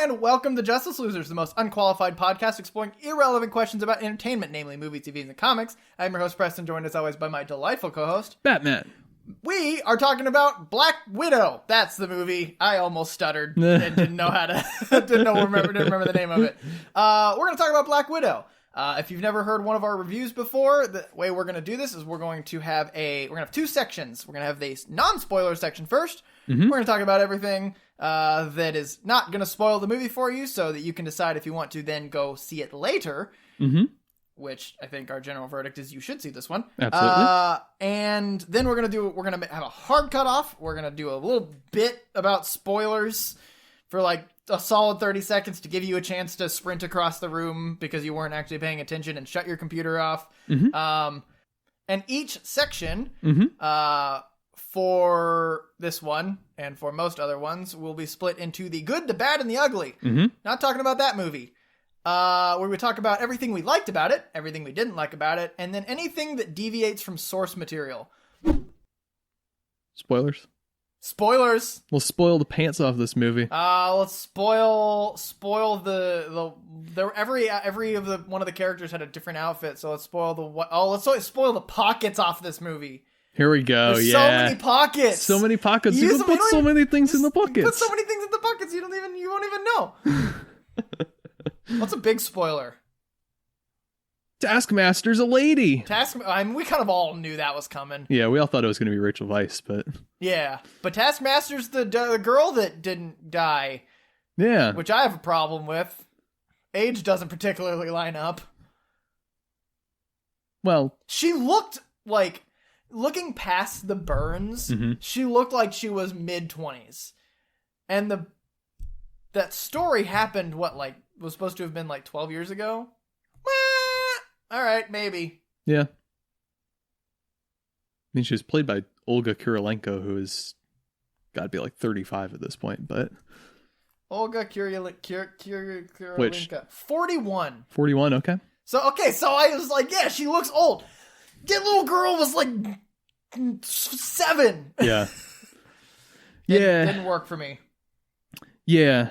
and welcome to Justice Losers, the most unqualified podcast exploring irrelevant questions about entertainment, namely movies, TVs, and comics. I'm your host, Preston, joined as always by my delightful co-host, Batman. We are talking about Black Widow. That's the movie. I almost stuttered and didn't remember the name of it. We're going to talk about Black Widow. If you've never heard one of our reviews before, the way we're going to do this is we're going to have two sections. We're going to have the non-spoiler section first. Mm-hmm. We're going to talk about everything that is not going to spoil the movie for you so that you can decide if you want to then go see it later. Mm-hmm. Which I think our general verdict is you should see this one. Absolutely. And then we're going to have a hard cutoff. We're going to do a little bit about spoilers for like a solid 30 seconds to give you a chance to sprint across the room because you weren't actually paying attention and shut your computer off. Mm-hmm. And each section, for this one and for most other ones, will be split into the good, the bad, and the ugly. Mm-hmm. Not talking about that movie. Where we talk about everything we liked about it, everything we didn't like about it, and then anything that deviates from source material. Spoilers? Spoilers! We'll spoil the pants off this movie. Let's spoil every of the one of the characters had a different outfit, so let's spoil let's spoil the pockets off this movie. Here we go. There's so many pockets. So many pockets. You can put so many things in the pockets. Put so many things in the pockets you won't even know. What's a big spoiler? Taskmaster's a lady. We kind of all knew that was coming. Yeah, we all thought it was going to be Rachel Weisz, but... Yeah, but Taskmaster's the girl that didn't die. Yeah. Which I have a problem with. Age doesn't particularly line up. Well... She looked like... Looking past the burns, she looked like she was mid-20s. And that story happened, was supposed to have been 12 years ago? All right, maybe. Yeah. I mean, she was played by Olga Kurylenko, who is got to be 35 at this point, but... Olga Kurylenko. Which? 41. 41, okay. So I was like, yeah, she looks old. That little girl was 7. Yeah. Yeah. Didn't work for me. Yeah,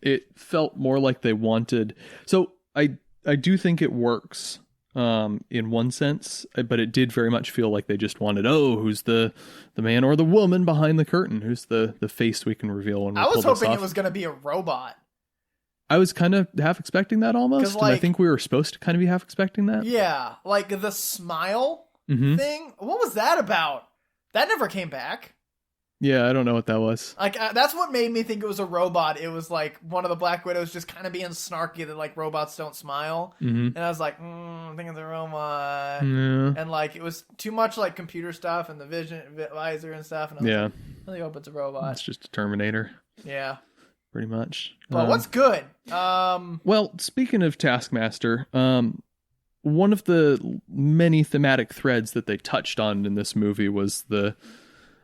it felt more like they wanted... So I do think it works in one sense, but it did very much feel like they just wanted, who's the man or the woman behind the curtain? Who's the face we can reveal when we pull this off? I was hoping it was going to be a robot. I was kind of half expecting that almost, and I think we were supposed to kind of be half expecting that. Yeah, the smile thing. What was that about? That never came back. Yeah, I don't know what that was. That's what made me think it was a robot. It was one of the Black Widows just kind of being snarky that robots don't smile. Mm-hmm. And I was like, I think it's a robot. Yeah. And it was too much computer stuff and the visor and stuff. And I really hope it's a robot. It's just a Terminator. Yeah. Pretty much. But what's good? Well, speaking of Taskmaster, one of the many thematic threads that they touched on in this movie was the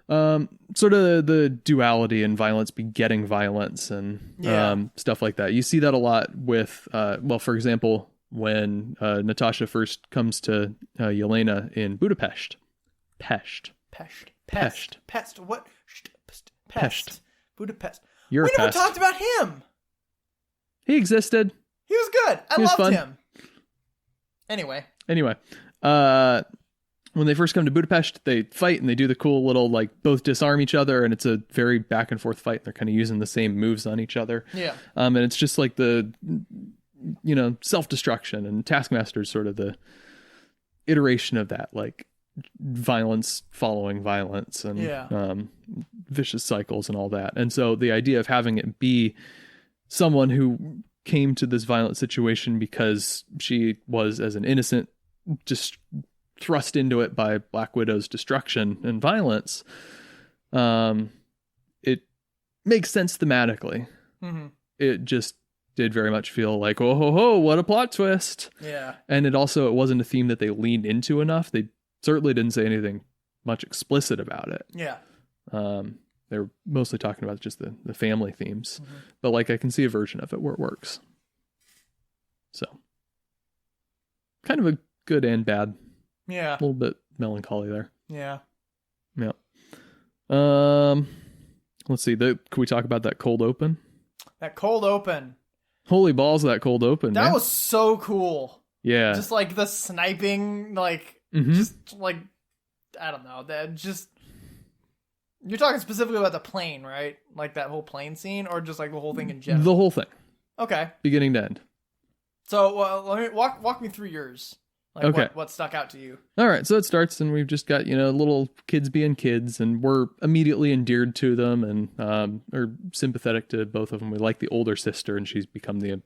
sort of the duality and violence begetting violence and stuff like that. You see that a lot with, for example, when Natasha first comes to Yelena in Budapest. Pest. What? Pest. Budapest. We never talked about him. He existed. He was good. I loved him. Anyway. When they first come to Budapest, they fight and they do the cool little both disarm each other, and it's a very back and forth fight. They're kind of using the same moves on each other. Yeah. And it's just the self-destruction, and Taskmaster's sort of the iteration of that, violence following violence and vicious cycles and all that. And so the idea of having it be someone who came to this violent situation because she was, as an innocent, just thrust into it by Black Widow's destruction and violence, it makes sense thematically. Mm-hmm. It just did very much feel like, oh ho ho, what a plot twist. Yeah. And it wasn't a theme that they leaned into enough. They certainly didn't say anything much explicit about it. Yeah. They were mostly talking about just the family themes. Mm-hmm. But I can see a version of it where it works. So kind of a good and bad. Yeah. A little bit melancholy there. Yeah. Yeah. Let's see. Could we talk about that cold open? That cold open. Holy balls, that cold open. That man. was so cool. Yeah. Just like the sniping, like, just like, I don't know. That just. You're talking specifically about the plane, right? Like that whole plane scene, or just like the whole thing in general? The whole thing. Okay. Beginning to end. So let me walk me through yours. Like Okay. What stuck out to you? All right. So it starts, and we've just got, little kids being kids, and we're immediately endeared to them and are sympathetic to both of them. We like the older sister, and she's become the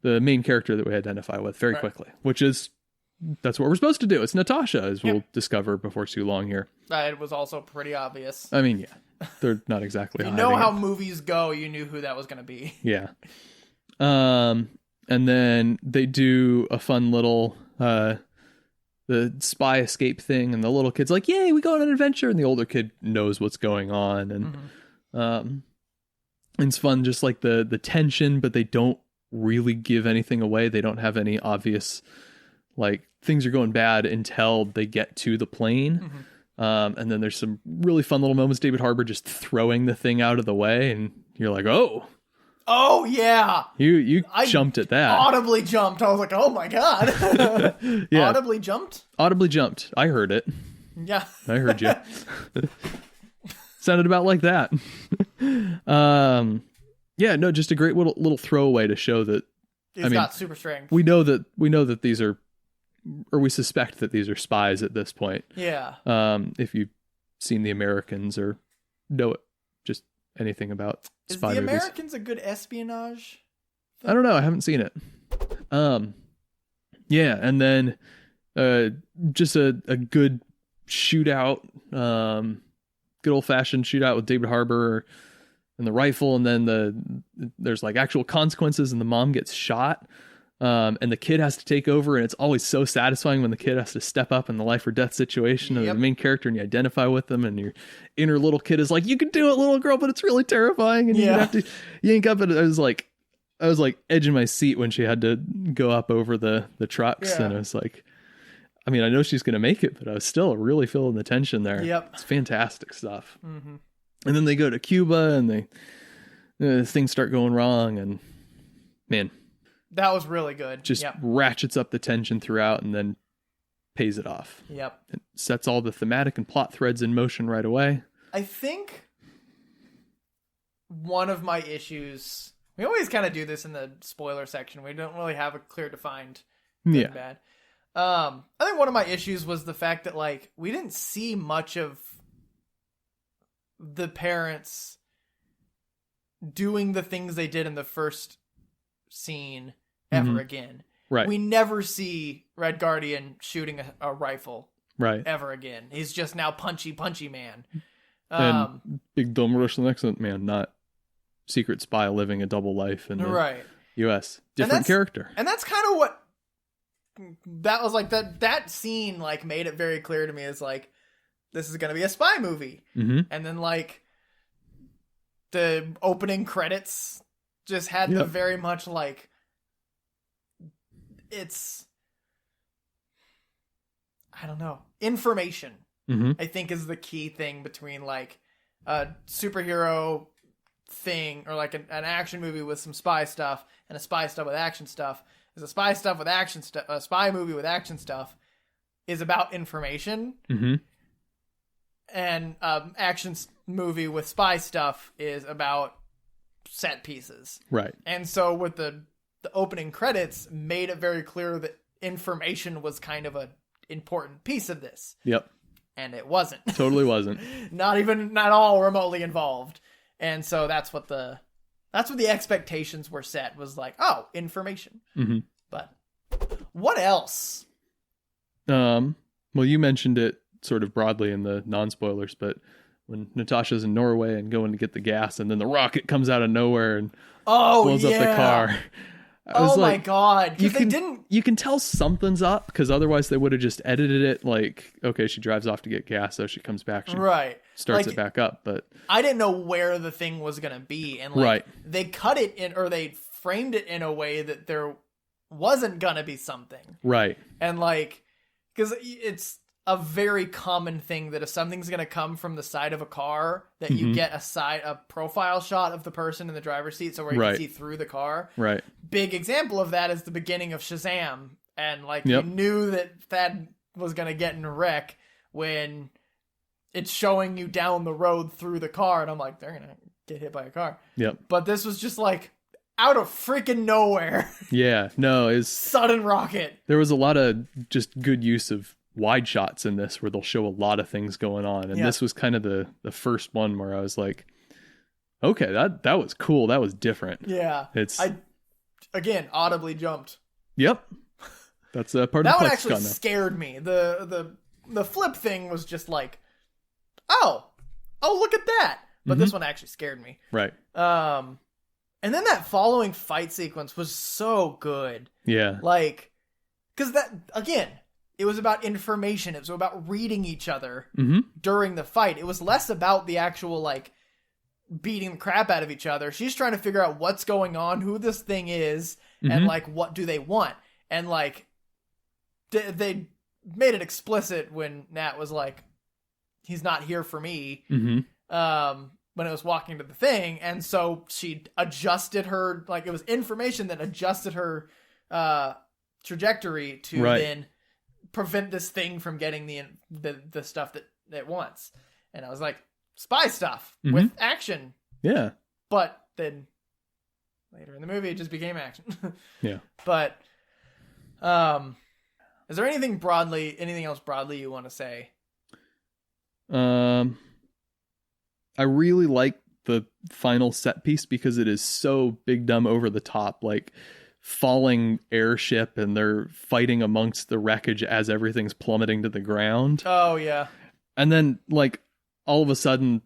main character that we identify with very quickly, which is, that's what we're supposed to do. It's Natasha, as we'll discover before too long here. It was also pretty obvious. I mean, yeah, they're not exactly. You know how movies go. You knew who that was going to be. Yeah. And then they do a fun little the spy escape thing, and the little kid's like, "Yay, we go on an adventure!" And the older kid knows what's going on, and it's fun, just like the tension, but they don't really give anything away. They don't have any obvious like things are going bad until they get to the plane. And then there's some really fun little moments. David Harbour just throwing the thing out of the way, and you're like, oh yeah, you jumped at that. Audibly jumped. I was like, oh my god. Yeah. Audibly jumped. I heard it. Yeah, I heard you. Sounded about like that. Yeah, no, just a great little throwaway to show that he's got super strength. We know that these are, or we suspect that these are spies at this point. Yeah. If you've seen The Americans or know just anything about spy movies. Is The Americans a good espionage? I don't know. I haven't seen it. Yeah, and then just a good shootout, good old fashioned shootout with David Harbour and the rifle, and then there's like actual consequences, and the mom gets shot. And the kid has to take over, and it's always so satisfying when the kid has to step up in the life or death situation of the main character, and you identify with them, and your inner little kid is like, "You can do it, little girl," but it's really terrifying, and you have to yank up. And I was like edging my seat when she had to go up over the trucks, and I was like, I mean, I know she's gonna make it, but I was still really feeling the tension there. It's fantastic stuff. And then they go to Cuba, and things start going wrong, and man. That was really good. Just ratchets up the tension throughout and then pays it off. It sets all the thematic and plot threads in motion right away. I think one of my issues, we always kind of do this in the spoiler section. We don't really have a clear defined good and bad. I think one of my issues was the fact that like we didn't see much of the parents doing the things they did in the first scene ever again. Right. We never see Red Guardian shooting a rifle. Right. Ever again. He's just now punchy man. And big dumb Russian accent man, not secret spy living a double life in the U.S. Different character. And that's kind of what that was like. That scene like made it very clear to me is like, this is going to be a spy movie. And then like the opening credits just had the very much like, it's, I don't know, information, I think is the key thing between like a superhero thing or like an action movie with some spy stuff and a spy stuff with action stuff. Is a spy stuff with action stuff, a spy movie with action stuff is about information. And action movie with spy stuff is about set pieces. Right. And so with the opening credits made it very clear that information was kind of a important piece of this. And it wasn't. Totally wasn't. not all remotely involved. And so that's what the expectations were set, was like, oh, information. But what else? Well, you mentioned it sort of broadly in the non-spoilers, but when Natasha's in Norway and going to get the gas, and then the rocket comes out of nowhere and blows up the car. My god! You can tell something's up, because otherwise they would have just edited it like, okay, she drives off to get gas, so she comes back, she starts it back up. But I didn't know where the thing was gonna be, and like they cut it in, or they framed it in a way that there wasn't gonna be something. And like, because a very common thing that if something's going to come from the side of a car, that you get a profile shot of the person in the driver's seat, so where you can see through the car. Right. Big example of that is the beginning of Shazam, and like you knew that Thad was going to get in a wreck when it's showing you down the road through the car, and I'm like, they're going to get hit by a car. Yep. But this was just like out of freaking nowhere. Yeah. No, it's sudden rocket. There was a lot of just good use of wide shots in this where they'll show a lot of things going on, and this was kind of the first one where I was like, okay, that was cool, that was different. I again audibly jumped. That's a part of that the one actually scared me. The flip thing was just like, oh look at that, but this one actually scared me. Right. And then that following fight sequence was so good. Like, because that again, it was about information. It was about reading each other during the fight. It was less about the actual, like, beating the crap out of each other. She's trying to figure out what's going on, who this thing is, and, like, what do they want. And, like, they made it explicit when Nat was like, he's not here for me, when it was walking to the thing. And so she adjusted her, like, it was information that adjusted her trajectory to then prevent this thing from getting the stuff that it wants. And I was like, spy stuff with action. Yeah. But then later in the movie, it just became action. But is there anything else broadly you want to say? I really like the final set piece because it is so big, dumb, over the top. Like, falling airship, and they're fighting amongst the wreckage as everything's plummeting to the ground. Oh yeah. And then, like, all of a sudden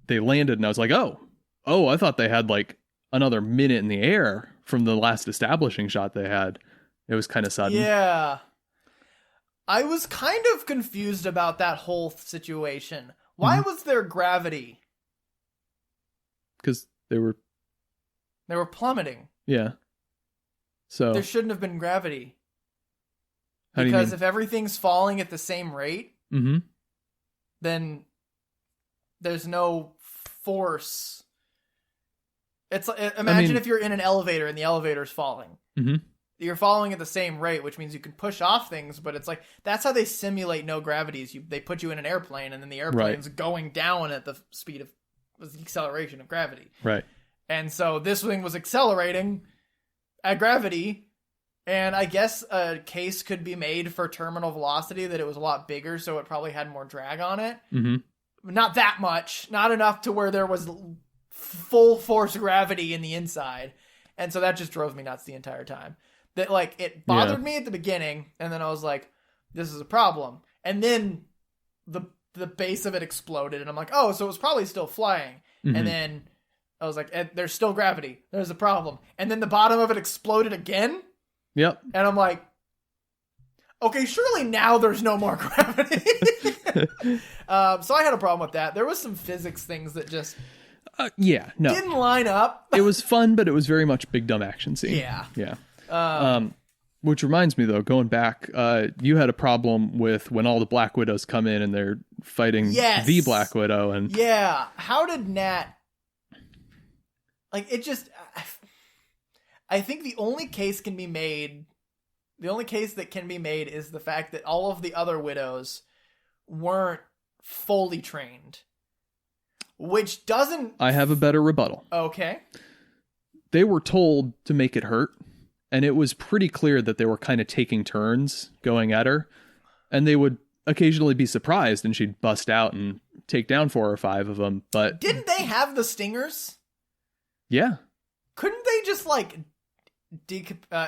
they landed, and I was like, oh, I thought they had like another minute in the air from the last establishing shot they had. It was kind of sudden. Yeah. I was kind of confused about that whole situation. Why was there gravity? Because they were plummeting. Yeah. So there shouldn't have been gravity. Because if everything's falling at the same rate, then there's no force. It's imagine if you're in an elevator and the elevator's falling. You're falling at the same rate, which means you can push off things, but it's like that's how they simulate no gravity. They put you in an airplane, and then the airplane's going down at the speed of the acceleration of gravity. Right. And so this thing was accelerating at gravity, and I guess a case could be made for terminal velocity that it was a lot bigger, so it probably had more drag on it. Not that much, not enough to where there was full force gravity in the inside, and so that just drove me nuts the entire time. That, like, it bothered me at the beginning, and then I was like, this is a problem. And then the base of it exploded, and I'm like, oh, so it was probably still flying. And then I was like, there's still gravity. There's a problem. And then the bottom of it exploded again. And I'm like, okay, surely now there's no more gravity. So I had a problem with that. There was some physics things that just didn't line up. It was fun, but it was very much big dumb action scene. Which reminds me, though, going back, you had a problem with when all the Black Widows come in and they're fighting the Black Widow. And how did Nat... Like, it just... I think the only case that can be made is the fact that all of the other Widows weren't fully trained. Which doesn't... I have a better rebuttal. Okay. They were told to make it hurt. And it was pretty clear that they were kind of taking turns going at her. And they would occasionally be surprised and she'd bust out and take down 4 or 5 of them. But didn't they have the stingers? Yeah. Couldn't they just, like,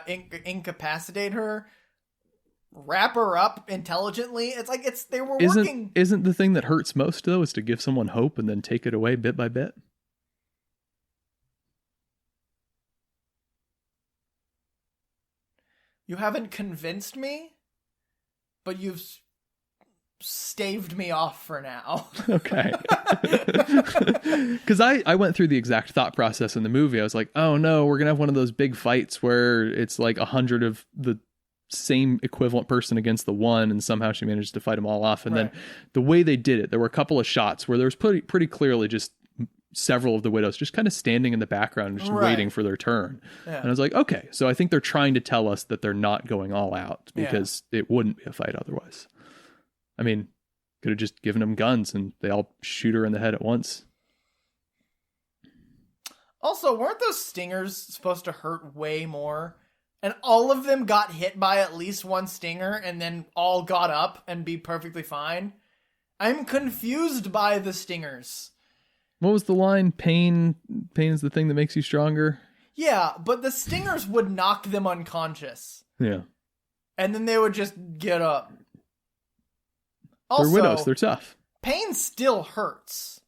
incapacitate her? Wrap her up intelligently? It's like they were working... Isn't the thing that hurts most, though, is to give someone hope and then take it away bit by bit? You haven't convinced me, but you've staved me off for now. Okay. Because I went through the exact thought process in the movie. I was like, oh no, we're going to have one of those big fights where it's like 100 of the same equivalent person against the one, and somehow she managed to fight them all off. And then the way they did it, there were a couple of shots where there was pretty clearly just several of the widows just kind of standing in the background, just waiting for their turn. Yeah. And I was like, okay, so I think they're trying to tell us that they're not going all out, because it wouldn't be a fight otherwise. I mean, could have just given them guns and they all shoot her in the head at once. Also, weren't those stingers supposed to hurt way more? And all of them got hit by at least one stinger and then all got up and be perfectly fine? I'm confused by the stingers. What was the line? Pain is the thing that makes you stronger. Yeah, but the stingers would knock them unconscious. Yeah. And then they would just get up. Also, they're widows. They're tough. Pain still hurts.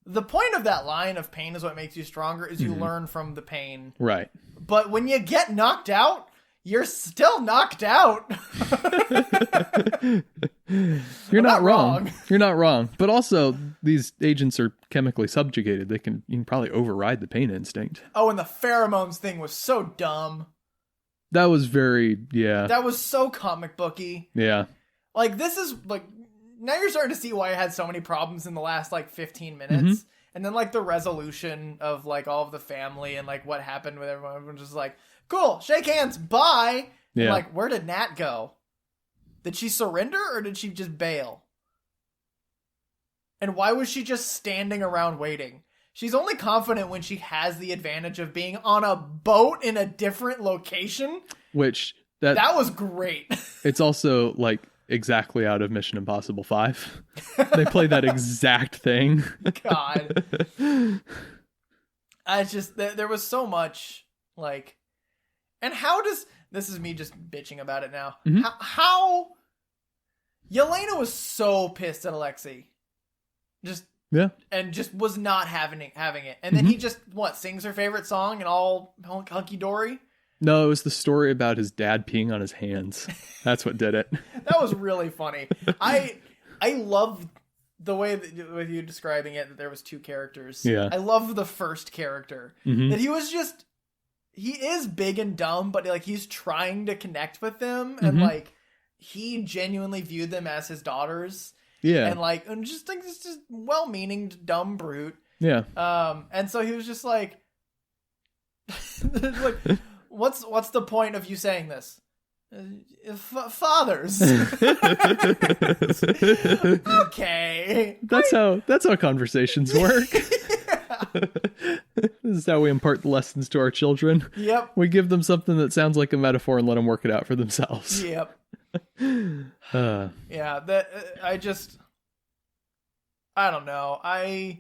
The point of that line of pain is what makes you stronger is you learn from the pain. Right. But when you get knocked out, you're still knocked out. You're not wrong. You're not wrong. But also, these agents are chemically subjugated. You can probably override the pain instinct. Oh, and the pheromones thing was so dumb. That was That was so comic booky. Yeah. Like, this is, like, now you're starting to see why I had so many problems in the last, like, 15 minutes. And then, like, the resolution of, like, all of the family and, like, what happened with everyone. Everyone's just like, cool, shake hands, bye. Yeah. And, like, where did Nat go? Did she surrender or did she just bail? And why was she just standing around waiting? She's only confident when she has the advantage of being on a boat in a different location. Which, that was great. It's also, like, exactly out of Mission Impossible 5. They play that exact thing. God. I just, there was so much, like, and how does, this is me just bitching about it now. How Yelena was so pissed at Alexei. And just was not having it. And then he just, sings her favorite song and all hunky-dory? No, it was the story about his dad peeing on his hands. That's what did it. That was really funny. I love the way that, with you describing it, that there was two characters. Yeah. I love the first character. That he was just, he is big and dumb, but like he's trying to connect with them, and like he genuinely viewed them as his daughters. Yeah. And just like this just well-meaning dumb brute. Yeah. And so he was just like like, what's the point of you saying this? Fathers. Okay. That's how conversations work. This is how we impart the lessons to our children. Yep. We give them something that sounds like a metaphor and let them work it out for themselves. Yep. Yeah, I don't know. I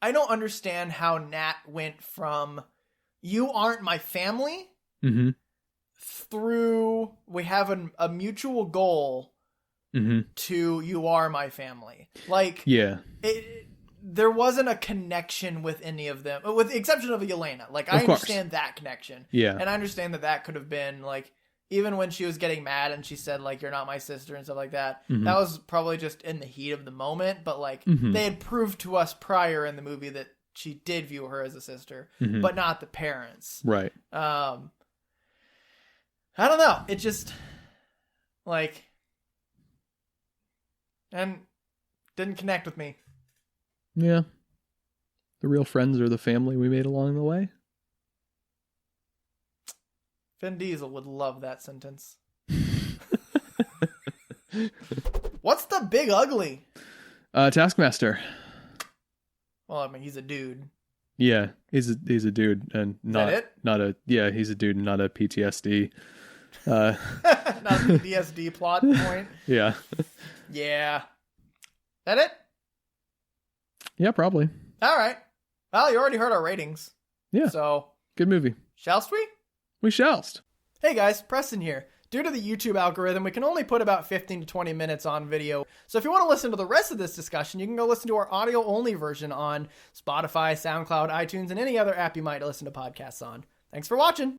don't understand how Nat went from you aren't my family through we have a mutual goal to you are my family. Like, yeah, there wasn't a connection with any of them, with the exception of Yelena. Like, I understand that connection. Yeah. And I understand that could have been like, even when she was getting mad and she said, like, you're not my sister and stuff like that, that was probably just in the heat of the moment. But, like, they had proved to us prior in the movie that she did view her as a sister, but not the parents. Right. I don't know. It just, like, and didn't connect with me. Yeah. The real friends are the family we made along the way. Vin Diesel would love that sentence. What's the big ugly? Taskmaster. Well, I mean, he's a dude. Yeah, he's a dude, and he's a dude, and not a PTSD. Not a PTSD plot point. Yeah. Yeah. That it? Yeah, probably. All right. Well, you already heard our ratings. Yeah. So good movie. Shallst we? We shallst. Hey guys, Preston here. Due to the YouTube algorithm, we can only put about 15 to 20 minutes on video. So if you want to listen to the rest of this discussion, you can go listen to our audio-only version on Spotify, SoundCloud, iTunes, and any other app you might listen to podcasts on. Thanks for watching.